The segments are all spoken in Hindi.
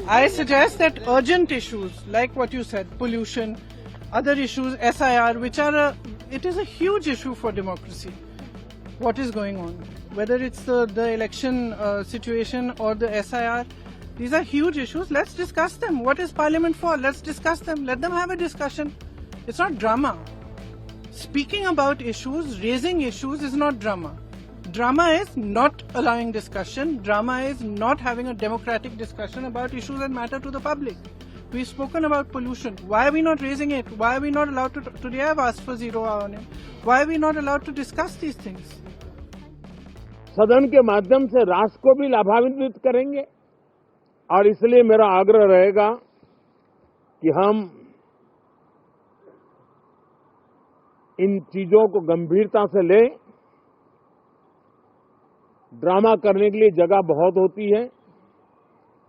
I suggest that urgent issues like what you said, pollution, other issues, SIR, which are it is a huge issue for democracy. What is going on? Whether it's the election situation or the SIR, these are huge issues. Let's discuss them. What is Parliament for? Let's discuss them. Let them have a discussion. It's not drama. Speaking about issues, raising issues is not drama. Drama is not allowing discussion. Drama is not having a democratic discussion about issues that matter to the public. We've spoken about pollution. Why are we not raising it? Why are we not allowed to? Today I've asked for 0 hour on it. Why are we not allowed to discuss these things? सदन के माध्यम से राष्ट्र को भी लाभान्वित करेंगे और इसलिए मेरा आग्रह रहेगा कि हम इन चीजों को गंभीरता से लें। ड्रामा करने के लिए जगह बहुत होती है,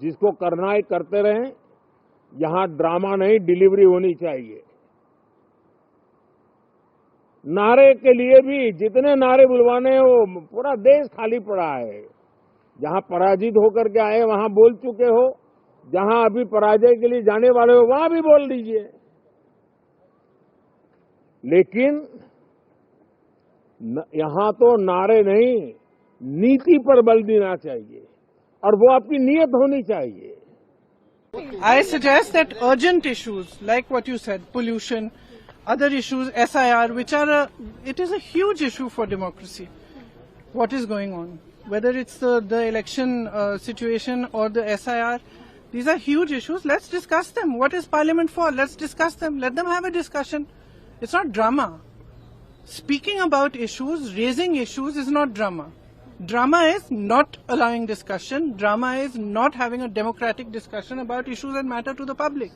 जिसको करना है करते रहें। यहां ड्रामा नहीं, डिलीवरी होनी चाहिए। नारे के लिए भी जितने नारे बुलवाने हैं वो पूरा देश खाली पड़ा है। जहां पराजित होकर के आए वहां बोल चुके हो, जहां अभी पराजय के लिए जाने वाले हो वहां भी बोल दीजिए, लेकिन यहां तो नारे नहीं, नीति पर बल देना चाहिए और वो आपकी नीयत होनी चाहिए। I suggest that urgent issues like what you said, pollution, other issues, SIR, which are it is a huge issue for democracy. What is going on? Whether it's the election situation or the SIR, these are huge issues. Let's discuss them. What is Parliament for? Let's discuss them. Let them have a discussion. It's not drama. Speaking about issues, raising issues is not drama. Drama is not allowing discussion. Drama is not having a democratic discussion about issues that matter to the public.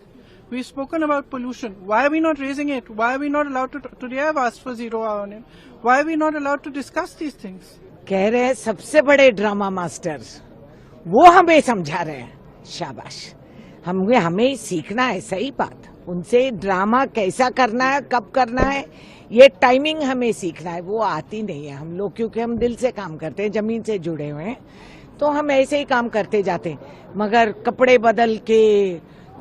We've spoken about pollution. Why are we not raising it? Why are we not allowed to? Today I've asked for 0 hour on it. Why are we not allowed to discuss these things? कह रहे हैं सबसे बड़े ड्रामा मास्टर वो हमें समझा रहे हैं। शाबाश, हमें सीखना है। सही बात, उनसे ड्रामा कैसा करना है, कब करना है, ये टाइमिंग हमें सीखना है। वो आती नहीं है हम लोग, क्योंकि हम दिल से काम करते हैं, जमीन से जुड़े हुए हैं, तो हम ऐसे ही काम करते जाते हैं। मगर कपड़े बदल के,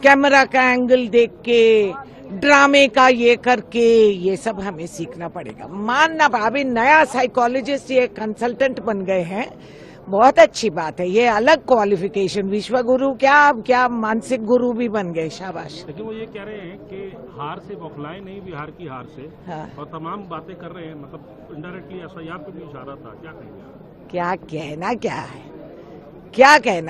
कैमरा का एंगल देख के, ड्रामे का ये करके, ये सब हमें सीखना पड़ेगा। मानना, अभी नया साइकोलॉजिस्ट ये कंसल्टेंट बन गए हैं, बहुत अच्छी बात है। ये अलग क्वालिफिकेशन, विश्व गुरु क्या मानसिक गुरु भी बन गए। शाबाश। लेकिन वो ये कह रहे हैं कि हार से बौखलाए नहीं, बिहार की हार से। हाँ। और तमाम बातें कर रहे हैं, मतलब इनडायरेक्टली SIR पे भी इशारा था। क्या कहेंगे? क्या कहना क्या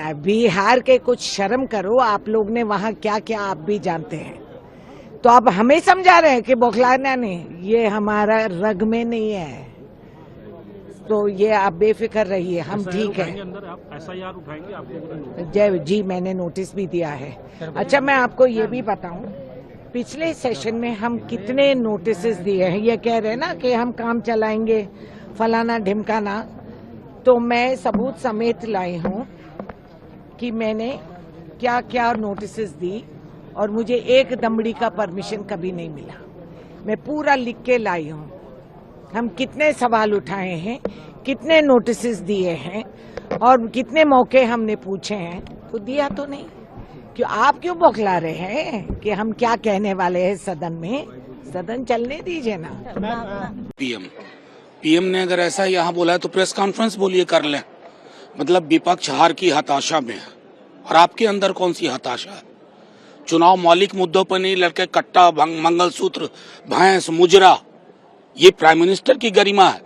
है बिहार के? कुछ शर्म करो, आप लोग ने वहाँ क्या क्या आप भी जानते हैं। तो आप हमें समझा रहे हैं कि बौखलाना नहीं, ये हमारा रग में नहीं है। तो ये आप बेफिक्र रहिए, हम ठीक है। SIR उठाएंगे आप? जय जी, मैंने नोटिस भी दिया है। अच्छा, मैं आपको ये भी बताऊं, पिछले सेशन में हम कितने नोटिस दिए हैं। ये कह रहे हैं ना कि हम काम चलाएंगे, फलाना ढिमकाना, तो मैं सबूत समेत लाई हूं कि मैंने क्या क्या नोटिस दी और मुझे एक दमड़ी का परमिशन कभी नहीं मिला। मैं पूरा लिख के लाई हूं। हम कितने सवाल उठाए हैं, कितने नोटिस दिए हैं और कितने मौके हमने पूछे हैं, तो दिया तो नहीं। आप क्यों बौखला रहे हैं कि हम क्या कहने वाले हैं सदन में? सदन चलने दीजिए ना। पीएम ने अगर ऐसा यहाँ बोला है तो प्रेस कॉन्फ्रेंस बोलिए, कर लें। मतलब विपक्ष हार की हताशा में है और आपके अंदर कौन सी हताशा है? चुनाव मौलिक मुद्दों पर नहीं लड़के कट्टा, मंगलसूत्र, भैंस, मुजरा, ये प्राइम मिनिस्टर की गरिमा है।